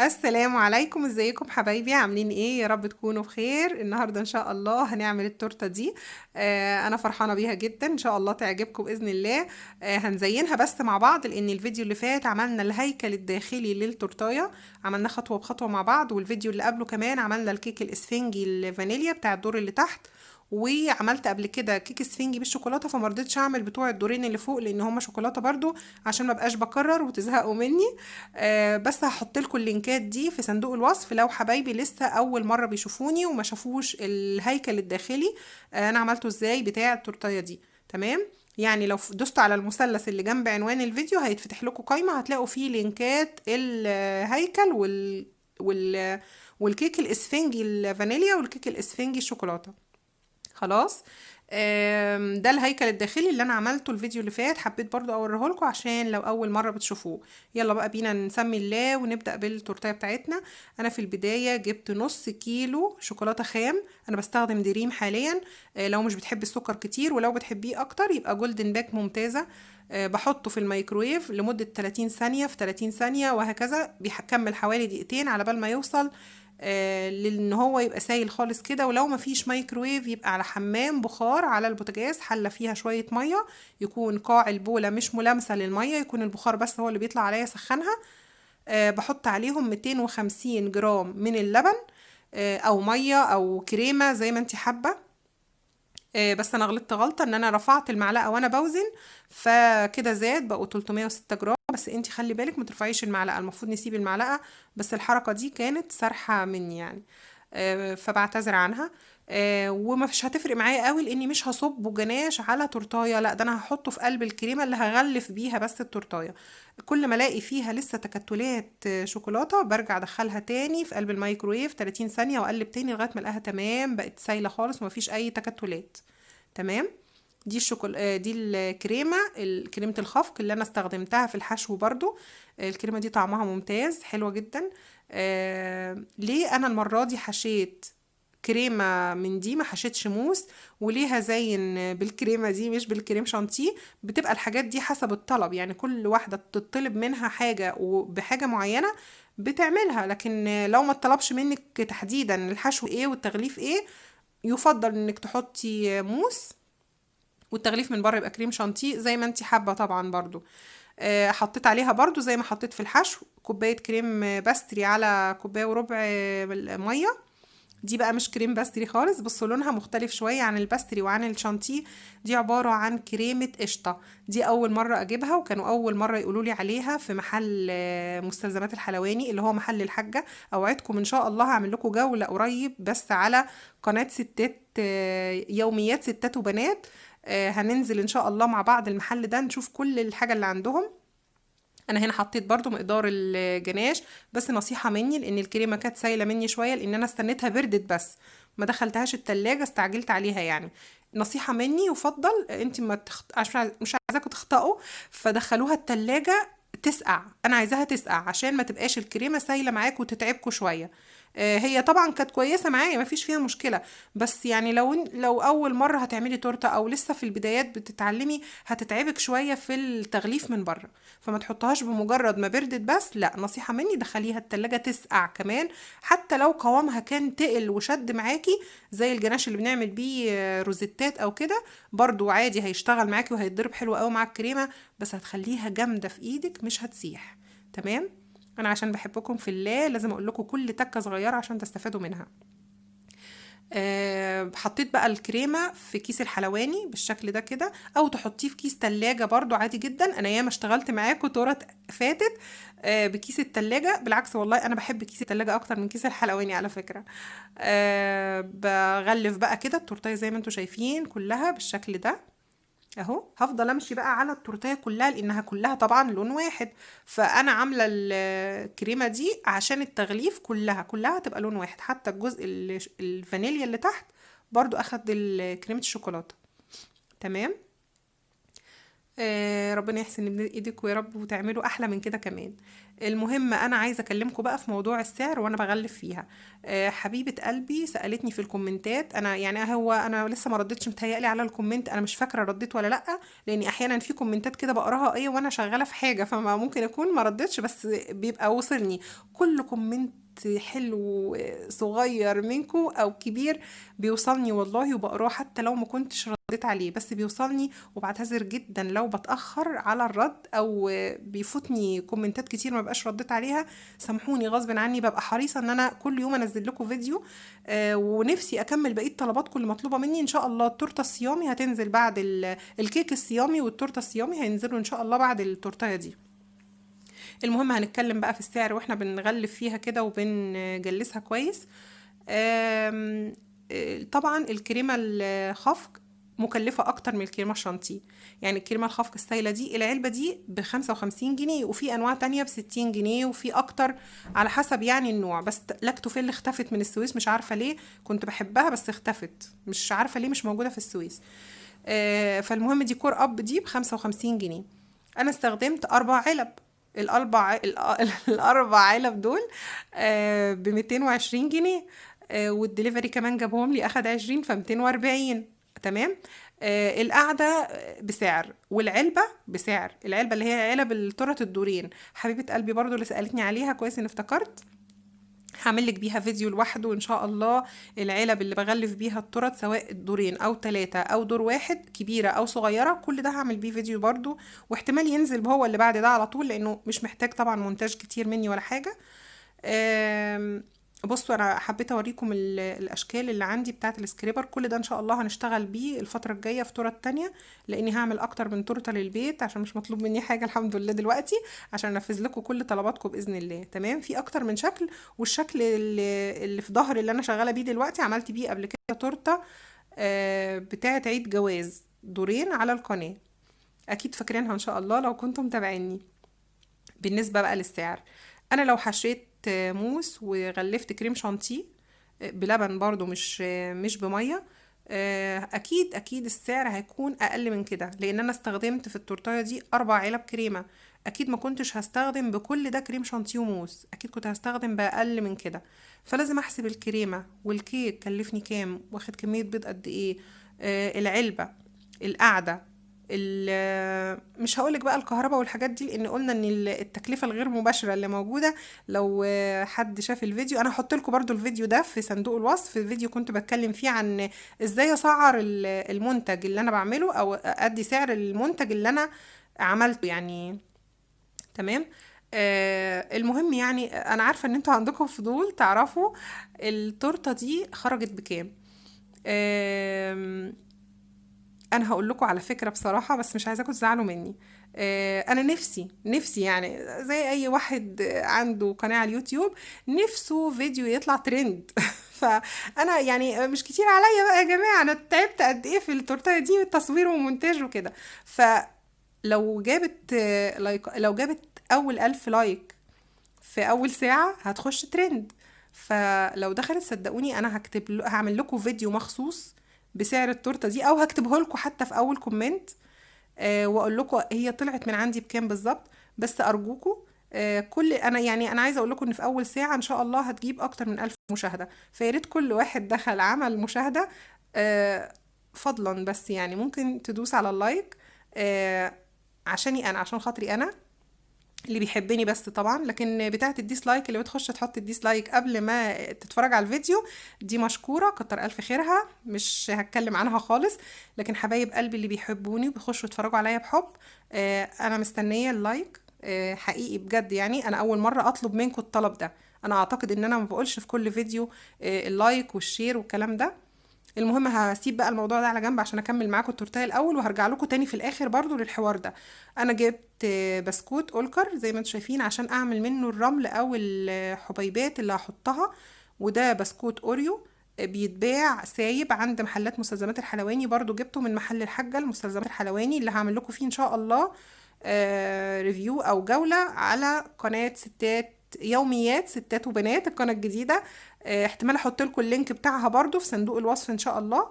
السلام عليكم، ازيكم حبايبي؟ عاملين ايه؟ يا رب تكونوا بخير. النهارده ان شاء الله هنعمل التورته دي. انا فرحانه بيها جدا، ان شاء الله تعجبكم باذن الله. هنزينها بس مع بعض، لان الفيديو اللي فات عملنا الهيكل الداخلي للتورتايه، عملنا خطوه بخطوه مع بعض، والفيديو اللي قبله كمان عملنا الكيك الاسفنجي الفانيليا بتاع الدور اللي تحت. وعملت قبل كده كيك اسفنجي بالشوكولاته، فما رضيتش اعمل بتوع الدورين اللي فوق لان هما شوكولاته برضو، عشان ما بقاش بكرر وتزهقوا مني. بس هحط لكم اللينكات دي في صندوق الوصف لو حبايبي لسه اول مره بيشوفوني وما شافوش الهيكل الداخلي. انا عملته ازاي بتاع التورتيه دي. تمام. يعني لو دوستوا على المثلث اللي جنب عنوان الفيديو هيتفتح لكم قائمه، هتلاقوا فيه لينكات الهيكل والكيك الاسفنجي الفانيليا والكيك الاسفنجي الشوكولاته. خلاص. ده الهيكل الداخلي اللي انا عملته الفيديو اللي فات، حبيت برضو اوريه لكم عشان لو اول مره بتشوفوه. يلا بقى بينا نسمي الله ونبدا بالتورتيه بتاعتنا. انا في البدايه جبت نص كيلو شوكولاته خام، انا بستخدم دريم حاليا. لو مش بتحبي السكر كتير، ولو بتحبيه اكتر يبقى جولدن باك ممتازه. بحطه في الميكرويف لمده 30 ثانيه في 30 ثانيه، وهكذا بيكمل حوالي دقيقتين على بال ما يوصل لان هو يبقى سايل خالص كده. ولو ما فيش مايكرويف يبقى على حمام بخار على البوتاجاز، حله فيها شويه ميه، يكون قاع البوله مش ملامسه للميه، يكون البخار بس هو اللي بيطلع عليا، سخنها. بحط عليهم 250 جرام من اللبن، او ميه او كريمه زي ما انت حابه. بس انا غلطت غلطه ان انا رفعت المعلقه وانا بوزن، فكده زاد بقوا 306 جرام. بس انتي خلي بالك ما ترفعيش المعلقه، المفروض نسيب المعلقه، بس الحركه دي كانت سارحه مني يعني. فبعتذر عنها. ومش هتفرق معايا قوي لاني مش هصبه جناش على تورتايه، لا ده انا هحطه في قلب الكريمه اللي هغلف بيها بس التورتايه. كل ما الاقي فيها لسه تكتلات شوكولاته برجع ادخلها تاني في قلب الميكرويف 30 ثانيه واقلب تاني لغايه ما الاقيها تمام بقت سايله خالص ومفيش اي تكتلات. تمام. دي الكريمه، كريمه الخفق اللي انا استخدمتها في الحشو برضو. الكريمه دي طعمها ممتاز، حلوه جدا. ليه انا المره دي حشيت كريمه من دي، ما حشيتش موس؟ وليها زين بالكريمه دي مش بالكريم شانتيه. بتبقى الحاجات دي حسب الطلب، يعني كل واحده تطلب منها حاجه وبحاجه معينه بتعملها. لكن لو ما طلبش منك تحديدا الحشو ايه والتغليف ايه، يفضل انك تحطي موس، والتغليف من بره يبقى كريم شانتيه زي ما انتي حابه طبعا برضو. حطيت عليها برضو زي ما حطيت في الحشو كوبايه كريم باستري على كوبايه وربع ميه. دي بقى مش كريم باستري خالص، بصوا لونها مختلف شويه عن الباستري وعن الشانتيه. دي عباره عن كريمه قشطه. دي اول مره اجيبها، وكانوا اول مره يقولوا لي عليها في محل مستلزمات الحلواني اللي هو محل الحاجه. اوعدكم ان شاء الله هعمل لكم جوله قريب بس على قناه ستات، يوميات ستات وبنات. هننزل ان شاء الله مع بعض المحل ده نشوف كل الحاجة اللي عندهم. انا هنا حطيت برضو مقدار الجناش، بس نصيحة مني لان الكريمة كانت سايلة مني شوية لان انا استنيتها بردت، بس ما دخلتهاش التلاجة، استعجلت عليها يعني. نصيحة مني، يفضل انت ما مش عايزاكم تخطئوا، فدخلوها التلاجة تسقع. انا عايزاها تسقع عشان ما تبقاش الكريمة سايلة معاك وتتعبكوا شوية. هي طبعا كانت كويسة معايا، ما فيش فيها مشكلة. بس يعني لو اول مرة هتعملي تورتة او لسه في البدايات بتتعلمي، هتتعبك شوية في التغليف من بره. فما تحطهاش بمجرد ما بردت بس، لا، نصيحة مني دخليها التلاجة تسقع كمان. حتى لو قوامها كان تقل وشد معاكي زي الجناش اللي بنعمل بيه روزيتات او كده، برضو عادي هيشتغل معاكي وهيتضرب حلو قوي مع الكريمة، بس هتخليها جامدة في ايدك مش هتسيح. تمام. انا عشان بحبكم في الله لازم اقول لكم كل تكة صغيرة عشان تستفادوا منها. حطيت بقى الكريمة في كيس الحلواني بالشكل ده كده، او تحطيه في كيس تلاجة برضو عادي جدا. انا ياما اشتغلت معاكم تورت فاتت بكيس التلاجة، بالعكس والله انا بحب كيس التلاجة اكتر من كيس الحلواني على فكرة. بغلف بقى كده التورتيه زي ما انتم شايفين كلها بالشكل ده اهو. هفضل امشي بقى على التورتيه كلها لانها كلها طبعا لون واحد، فانا عامله الكريمه دي عشان التغليف كلها تبقى لون واحد، حتى الجزء الفانيليا اللي تحت برضو اخد كريمه الشوكولاته. تمام. ربنا يحسن من ايدك ويا رب وتعملوا احلى من كده كمان. المهم انا عايزه اكلمكم بقى في موضوع السعر وانا بغلف فيها. حبيبه قلبي سالتني في الكومنتات، انا يعني هو انا لسه ما ردتش، متهيألي على الكومنت انا مش فاكره رديت ولا لا، لاني احيانا في كومنتات كده بقراها ايه وانا شغاله في حاجه، فما ممكن اكون ما ردتش، بس بيبقى وصلني كل كومنت حلو صغير منكو او كبير بيوصلني والله وبقراه، حتى لو ما كنتش رديت عليه بس بيوصلني. وبعتذر جدا لو بتأخر على الرد او بيفوتني كومنتات كتير ما بقاش رديت عليها، سامحوني غصب عني، ببقى حريصة ان انا كل يوم انزل لكم فيديو. ونفسي اكمل بقية طلباتكم اللي مطلوبة مني. ان شاء الله التورتة الصيامي هتنزل بعد الكيك الصيامي والتورتة الصيامي هينزلوا ان شاء الله بعد التورتايه دي. المهم هنتكلم بقى في السعر واحنا بنغلف فيها كده وبنجلسها كويس. آم، طبعا الكريمة الخفق مكلفة أكتر من الكريمة الشانتيه. يعني الكريمة الخفق السايلة دي العلبة دي ب55 جنيه، وفي أنواع تانية ب60 جنيه، وفي أكتر على حسب يعني النوع. بس لاكتوفيل اختفت من السويس، مش عارفة ليه، كنت بحبها بس اختفت، مش عارفة ليه مش موجودة في السويس. فالمهم دي كور أب دي ب55 جنيه. أنا استخدمت 4 علب. الأربع علب دول ب220 جنيه. والدليفري كمان جابهم لي اخد 20 ف240. تمام. القعدة بسعر والعلبة بسعر. العلبة اللي هي علب التورت الدورين، حبيبة قلبي برضو اللي سألتني عليها، كويس ان افتكرت، هعمل لك بيها فيديو لوحده ان شاء الله. العلب اللي بغلف بيها التورت سواء دورين او 3 او دور واحد، كبيرة او صغيرة، كل ده هعمل بيه فيديو برضو، واحتمال ينزل هو اللي بعد ده على طول لانه مش محتاج طبعا مونتاج كتير مني ولا حاجة. آم، بصوا انا حبيت اوريكم الاشكال اللي عندي بتاعه السكريبر، كل ده ان شاء الله هنشتغل بيه الفتره الجايه في تورة تانية، لاني هعمل اكتر من تورته للبيت عشان مش مطلوب مني حاجه الحمد لله دلوقتي، عشان انفذ لكم كل طلباتكم باذن الله. تمام. في اكتر من شكل، والشكل اللي في ظهر اللي انا شغاله بيه دلوقتي عملت بيه قبل كده تورته بتاعه عيد جواز دورين على القناه، اكيد فاكرينها ان شاء الله لو كنتم متابعيني. بالنسبة بقى للسعر، أنا لو حشيت موس وغلفت كريم شانتيه بلبن برضو مش بمية، أكيد السعر هيكون أقل من كده، لأن أنا استخدمت في التورتاية دي 4 علب كريمة. أكيد ما كنتش هستخدم بكل ده كريم شانتيه وموس، أكيد كنت هستخدم بأقل من كده. فلازم أحسب الكريمة والكيك كلفني كام، واخد كمية بيض قد إيه، العلبة، القعدة، مش هقولك بقى الكهرباء والحاجات دي، لان قلنا ان التكلفه الغير مباشره اللي موجوده. لو حد شاف الفيديو، انا هحط لكم برضو الفيديو ده في صندوق الوصف، الفيديو كنت بتكلم فيه عن ازاي اسعر المنتج اللي انا بعمله، او ادي سعر المنتج اللي انا عملته يعني. تمام. المهم يعني انا عارفه ان انتوا عندكم فضول تعرفوا التورته دي خرجت بكام. انا هقول لكم على فكره بصراحه، بس مش عايزاكم تزعلوا مني. انا نفسي يعني زي اي واحد عنده قناه على اليوتيوب نفسه فيديو يطلع ترند. فانا يعني مش كتير عليا بقى يا جماعه، انا تعبت قد ايه في التورتيه دي تصوير ومونتاج وكده. فلو جابت لايك، لو جابت اول 1000 لايك في اول ساعه هتخش ترند. فلو دخلت صدقوني انا هعمل لكم فيديو مخصوص بسعر التورته دي، او هكتبه لكم حتى في اول كومنت، واقول لكم هي طلعت من عندي بكام بالظبط. بس ارجوكم، كل انا يعني انا عايزه اقول لكم ان في اول ساعه ان شاء الله هتجيب اكتر من 1000 مشاهده، فياريت كل واحد دخل عمل مشاهده آه، فضلا بس يعني ممكن تدوس على اللايك، عشاني انا، عشان خاطري انا اللي بيحبني بس طبعا. لكن بتاعه الديسلايك اللي بتخش تحط الديسلايك قبل ما تتفرج على الفيديو دي مشكورة، كتر ألف خيرها، مش هتكلم عنها خالص. لكن حبايب قلبي اللي بيحبوني وبيخشوا يتفرجوا عليا بحب، أنا مستنية اللايك. حقيقي بجد يعني أنا أول مرة أطلب منكم الطلب ده. أنا أعتقد إن أنا ما بقولش في كل فيديو اللايك والشير والكلام ده. المهم هسيب بقى الموضوع ده على جنب عشان اكمل معاكم التورتيه الاول، وهرجع لكم تاني في الاخر برضو للحوار ده. انا جبت بسكوت اولكر زي ما انتم شايفين عشان اعمل منه الرمل او الحبيبات اللي هحطها، وده بسكوت اوريو بيتباع سايب عند محلات مستلزمات الحلواني، برضو جبته من محل الحاجة المستلزمات الحلواني اللي هعمل لكم فيه ان شاء الله ريفيو او جولة على قناة ستات يوميات ستات وبنات، القناة الجديدة. احتمال احط لكم اللينك بتاعها برضو في صندوق الوصف ان شاء الله.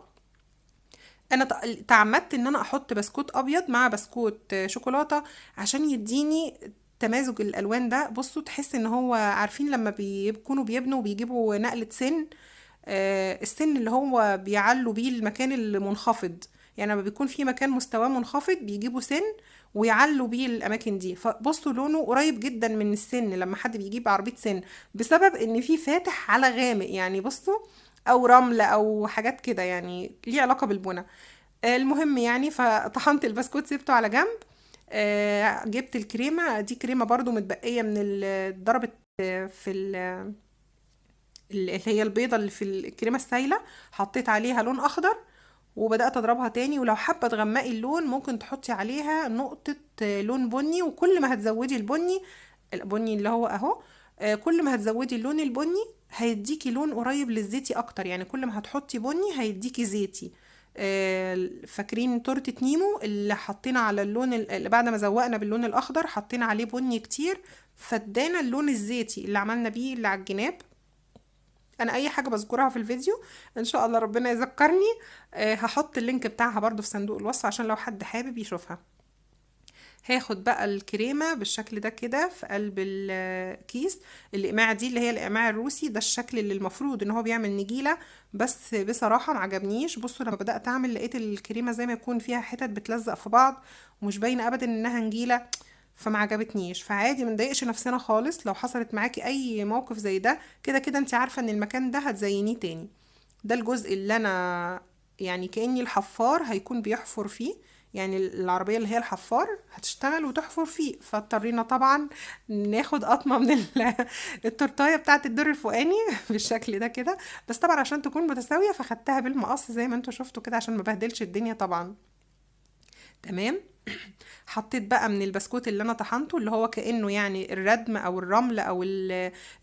انا تعمدت ان انا احط بسكوت ابيض مع بسكوت شوكولاته عشان يديني تمازج الالوان ده، بصوا تحس ان هو، عارفين لما بيكونوا بيبنوا وبيجيبوا نقلة سن، السن اللي هو بيعلوا بيه المكان المنخفض، يعني لما بيكون في مكان مستواه منخفض بيجيبوا سن ويعلوا بيه الاماكن دي. فبصوا لونه قريب جدا من السن لما حد بيجيب عربية سن، بسبب ان في فاتح على غامق يعني. بصوا، او رمل او حاجات كده يعني ليه علاقة بالبنى. المهم يعني، فطحنت البسكوت سيبته على جنب. جبت الكريمة دي، كريمة برضو متبقية من ضربت في اللي هي البيضة اللي في الكريمة السايلة، حطيت عليها لون اخضر وبدأت اضربها تاني. ولو حابة تغمقي اللون ممكن تحطي عليها نقطة لون بني، وكل ما هتزودي البني اللي هو اهو، كل ما هتزودي اللون البني هيديكي لون قريب للزيتي اكتر، يعني كل ما هتحطي بني هيديكي زيتي. فاكرين تورتة نيمو اللي حطينا على اللون اللي بعد ما زوقنا باللون الاخضر حطينا عليه بني كتير، فادانا اللون الزيتي اللي عملنا بيه اللي على الجناب. انا اي حاجه بذكرها في الفيديو ان شاء الله ربنا يذكرني، هحط اللينك بتاعها برضو في صندوق الوصف عشان لو حد حابب يشوفها. هاخد بقى الكريمة بالشكل ده كده في قلب الكيس. الإقماع دي اللي هي الإقماع الروسي، ده الشكل اللي المفروض ان هو بيعمل نجيلة، بس بصراحة ما عجبنيش. بصوا لما بدأت اعمل لقيت الكريمة زي ما يكون فيها حتت بتلزق في بعض ومش باينة ابدا انها نجيلة، فما عجبتنيش. فعادي ما نضايقش نفسنا خالص لو حصلت معاكي اي موقف زي ده، كده كده انت عارفة ان المكان ده هتزينيه تاني. ده الجزء اللي انا يعني كأني الحفار هيكون بيحفر فيه، يعني العربية اللي هي الحفار هتشتغل وتحفر فيه. فاضطرينا طبعا ناخد قطمة من التورتاية بتاعة الدور الفوقاني بالشكل ده كده، بس طبعا عشان تكون متساوية فخدتها بالمقص زي ما انتوا شفتوا كده عشان ما بهدلش الدنيا طبعا. تمام. حطيت بقى من البسكوت اللي انا طحنته، اللي هو كأنه يعني الردم او الرمل او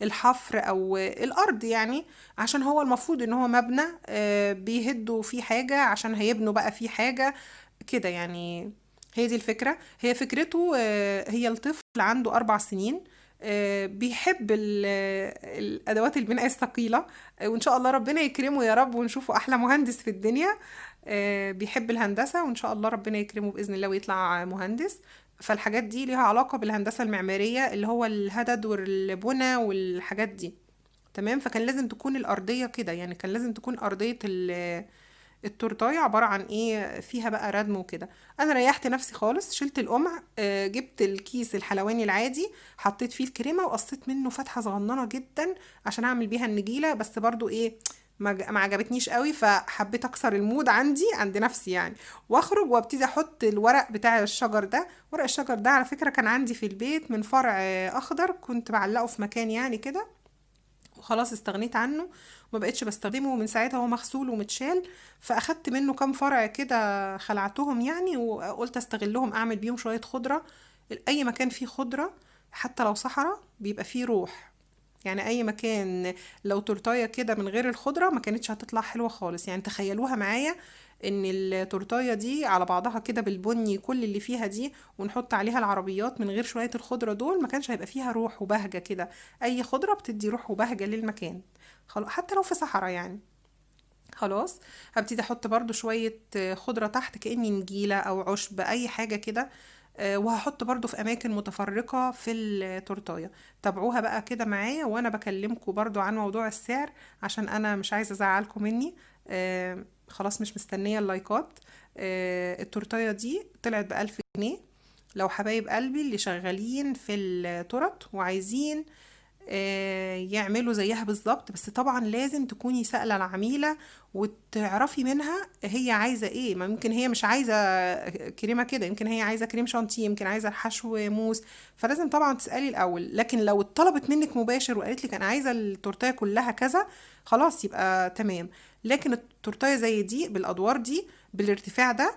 الحفر او الارض يعني، عشان هو المفروض ان هو مبنى بيهدوا فيه حاجة عشان هيبنوا بقى فيه حاجة كده يعني. هي دي الفكرة، هي فكرته هي الطفل عنده 4 سنين، بيحب الأدوات البناء الثقيلة، وإن شاء الله ربنا يكرمه يا رب ونشوفه أحلى مهندس في الدنيا. بيحب الهندسة وإن شاء الله ربنا يكرمه بإذن الله ويطلع مهندس. فالحاجات دي ليها علاقة بالهندسة المعمارية اللي هو الهدد والبنى والحاجات دي. تمام. فكان لازم تكون الأرضية كده، يعني كان لازم تكون أرضية التورتاية عبارة عن ايه، فيها بقى ردم وكده. انا ريحت نفسي خالص، شلت القمع، جبت الكيس الحلواني العادي، حطيت فيه الكريمة وقصيت منه فتحة صغننة جدا عشان اعمل بيها النجيلة، بس برضو ايه ما عجبتنيش قوي، فحبيت اكسر المود عند نفسي يعني، واخرج وابتدي احط الورق بتاع الشجر ده. ورق الشجر ده على فكرة كان عندي في البيت من فرع اخضر، كنت بعلقه في مكان يعني كده وخلاص استغنيت عنه وما بقتش بستخدمه من ساعتها، هو مغسول ومتشال. فاخدت منه كام فرع كده خلعتهم يعني، وقلت استغلهم اعمل بيهم شوية خضرة. اي مكان فيه خضرة حتى لو صحراء بيبقى فيه روح، يعني اي مكان لو تورتايه كده من غير الخضره ما كانتش هتطلع حلوه خالص. يعني تخيلوها معايا ان التورتايه دي على بعضها كده بالبني كل اللي فيها دي، ونحط عليها العربيات من غير شويه الخضره دول، ما كانش هيبقى فيها روح وبهجه كده. اي خضره بتدي روح وبهجه للمكان، خلاص حتى لو في صحراء يعني. خلاص. هبتدي احط برضو شوية خضرة تحت كأني نجيلة او عشب اي حاجة كده، وهحط برضو في اماكن متفرقة في التورتاية. تابعوها بقى كده معايا وانا بكلمكم برضو عن موضوع السعر، عشان انا مش عايزة ازعلكم مني. خلاص مش مستنية اللايكات. التورتاية دي طلعت ب1000 جنيه. لو حبايب قلبي اللي شغالين في التورت وعايزين يعملوا زيها بالظبط، بس طبعا لازم تكوني سائلة العميلة وتعرفي منها هي عايزة ايه. ما ممكن هي مش عايزة كريمة كده، يمكن هي عايزة كريم شانتيه، يمكن عايزة الحشو موس. فلازم طبعا تسألي الأول. لكن لو اتطلبت منك مباشر وقالت لك أنا عايزة التورتاية كلها كذا، خلاص يبقى تمام. لكن التورتاية زي دي بالأدوار دي بالارتفاع ده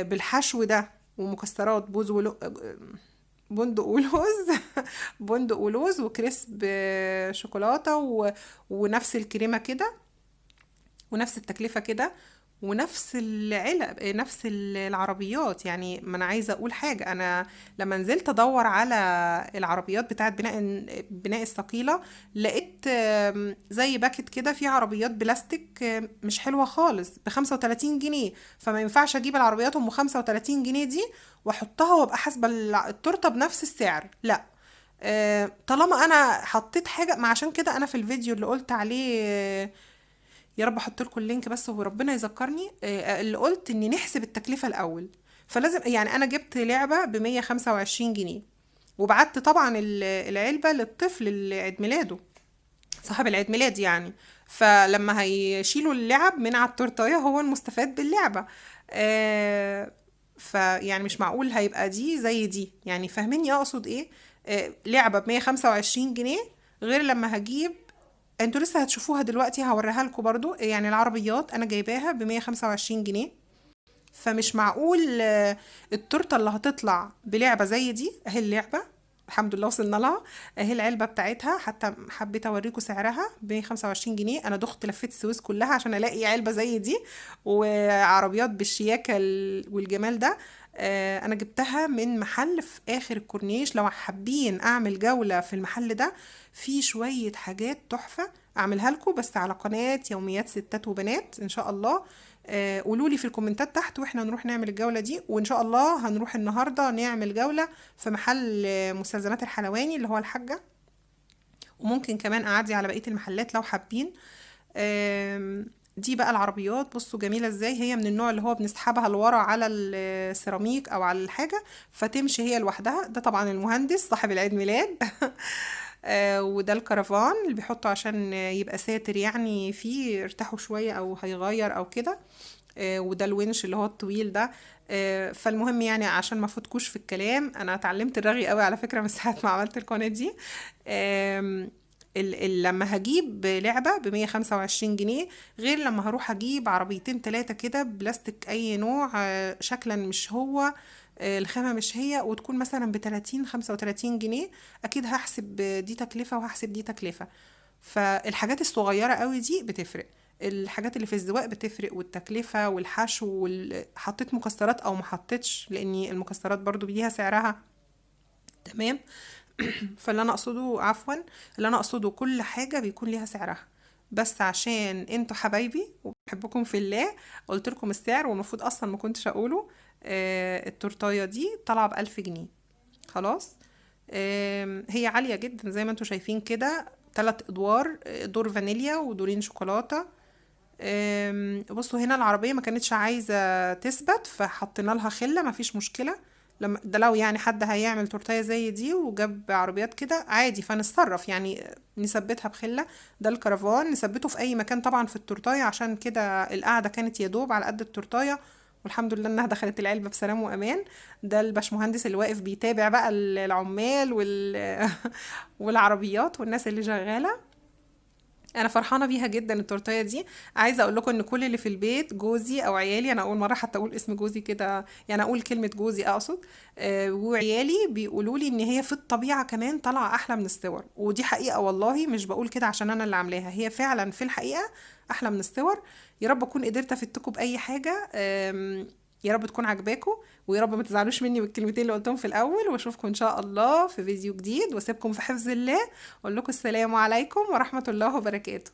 بالحشو ده ومكسرات بوز بندق ولوز بندق ولوز وكريسب شوكولاتة ونفس الكريمة كده ونفس التكلفة كده. ونفس العلب، نفس العربيات. يعني ما انا عايزه اقول حاجه، انا لما نزلت ادور على العربيات بتاعت بناء الثقيله، لقيت زي باكت كده في عربيات بلاستيك مش حلوه خالص ب 35 جنيه. فما ينفعش اجيب العربيات ام 35 جنيه دي واحطها وابقى حاسبه التورته بنفس السعر، لا. طالما انا حطيت حاجه، ما عشان كده انا في الفيديو اللي قلت عليه، يا رب احط لكم اللينك بس وربنا يذكرني، اللي قلت اني نحسب التكلفة الاول. فلازم يعني انا جبت لعبة ب125 جنيه، وبعت طبعا العلبة للطفل اللي عيد ميلاده، صاحب العيد ميلاد يعني. فلما هيشيلوا اللعب من على التورتاية هو المستفاد باللعبة. فيعني مش معقول هيبقى دي زي دي، يعني فاهميني اقصد ايه؟ لعبة ب125 جنيه، غير لما هجيب، انتوا لسه هتشوفوها دلوقتي هوريها لكم برضو. يعني العربيات انا جايباها ب125 جنيه. فمش معقول التورته اللي هتطلع بلعبه زي دي اهي اللعبه، الحمد لله وصلنا لها، اهي العلبه بتاعتها، حتى حبيت اوريكم سعرها ب125 جنيه. انا دخت لفيت السويس كلها عشان الاقي علبه زي دي، وعربيات بالشياكه والجمال ده. انا جبتها من محل في اخر الكورنيش. لو حابين اعمل جوله في المحل ده، في شويه حاجات تحفه اعملها لكم، بس على قناه يوميات ستات وبنات ان شاء الله. قولوا لي في الكومنتات تحت واحنا نروح نعمل الجولة دي. وان شاء الله هنروح النهاردة نعمل جولة في محل مستلزمات الحلواني اللي هو الحاجة، وممكن كمان اعدي على بقية المحلات لو حابين. دي بقى العربيات، بصوا جميلة ازاي، هي من النوع اللي هو بنسحبها لورا على السيراميك او على الحاجة فتمشي هي لوحدها. ده طبعا المهندس صاحب العيد ميلاد. وده الكرفان اللي بيحطه عشان يبقى ساتر، يعني فيه ارتاحوا شوية او هيغير او كده. وده الونش اللي هو الطويل ده. فالمهم يعني عشان ما فوتكوش في الكلام، انا اتعلمت الرغي قوي على فكرة من ساعة ما عملت القناة دي. آم، لما هجيب لعبة ب125 جنيه، غير لما هروح اجيب عربيتين تلاتة كده بلاستيك اي نوع، شكلا مش هو، الخامة مش هي، وتكون مثلا ب30 35 جنيه. اكيد هحسب دي تكلفة وهحسب دي تكلفة. فالحاجات الصغيرة قوي دي بتفرق، الحاجات اللي في الزواق بتفرق، والتكلفة والحشو حطيت مكسرات او ما حطيتش، لاني المكسرات برضو ليها سعرها. تمام. فاللي انا اقصده، عفوا، اللي انا اقصده كل حاجة بيكون ليها سعرها، بس عشان انتوا حبايبي وبحبكم في الله قلت لكم السعر، والمفروض اصلا ما كنتش اقوله. التورتايه دي طالعه ب1000 جنيه. خلاص. هي عالية جدا زي ما انتوا شايفين كده، 3 ادوار، دور فانيليا ودورين شوكولاتة. بصوا هنا العربية ما كانتش عايزة تثبت فحطينا لها خلة، ما فيش مشكلة. لما ده لو يعني حد هيعمل تورتايه زي دي وجاب عربيات كده عادي فنتصرف يعني، نثبتها بخلة. ده الكرفان نثبته في اي مكان طبعا في التورتايه، عشان كده القعدة كانت يدوب على قد التورتايه، والحمد لله انها دخلت العلبة بسلام وامان. ده الباشمهندس اللي واقف بيتابع بقى العمال والعربيات والناس اللي شغالة. انا فرحانه بيها جدا التورتيه دي. عايزه اقول لكم ان كل اللي في البيت، جوزي او عيالي، انا اول مره حتى اقول اسم جوزي كده، يعني اقول كلمه جوزي اقصد، وعيالي بيقولوا لي ان هي في الطبيعه كمان طالعه احلى من الصور. ودي حقيقه والله، مش بقول كده عشان انا اللي عاملاها، هي فعلا في الحقيقه احلى من الصور. يا رب اكون قدرت افدتكم باي حاجه، يا رب تكون عجباكم، ويا رب ما تزعلوش مني بالكلمتين اللي قلتهم في الاول. واشوفكم ان شاء الله في فيديو جديد، واسيبكم في حفظ الله. اقول لكم السلام عليكم ورحمة الله وبركاته.